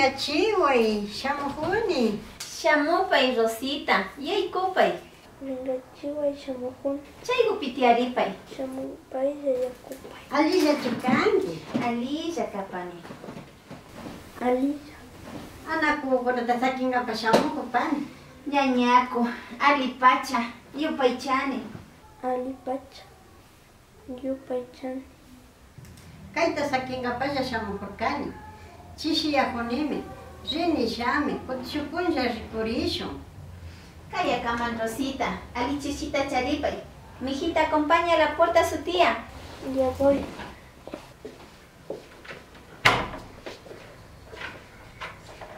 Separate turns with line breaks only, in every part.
Mingachiway, shamuhuni.
Shamupay, Rosita. Yaykupay.
Mingachiway, shamuhuni.
Chaygu pitiaripay.
Shamupay, yayakupay.
Alilla chikanki.
Alilla kapani.
Alilla.
Anaku kunata sakinga pa shamukupani.
Ñañaku, alipacha, yupaychani.
Alipacha. Yupaychani.
Kaita sakinga pa shamukurkani. Chishiyahunimi. Rini shami. Kutishupunja ripurishu.
Calla caman, Rosita. Ali chichita charipay. Mijita, acompaña a la puerta a su tía.
Ya voy.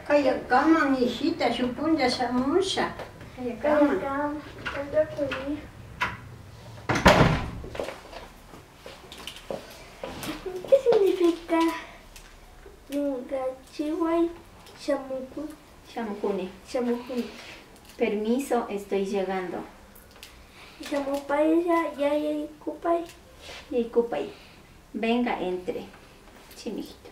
Kaya kama hijita shupunja shamusha. Kaya kama.
Anda feliz. ¿Qué significa Mingachiway, shamuhuni?
Shamukuni.
Shamuhuni.
Permiso, estoy llegando.
Shamupay, yaykupay.
Yaykupay. Venga, entre. Sí, mijito.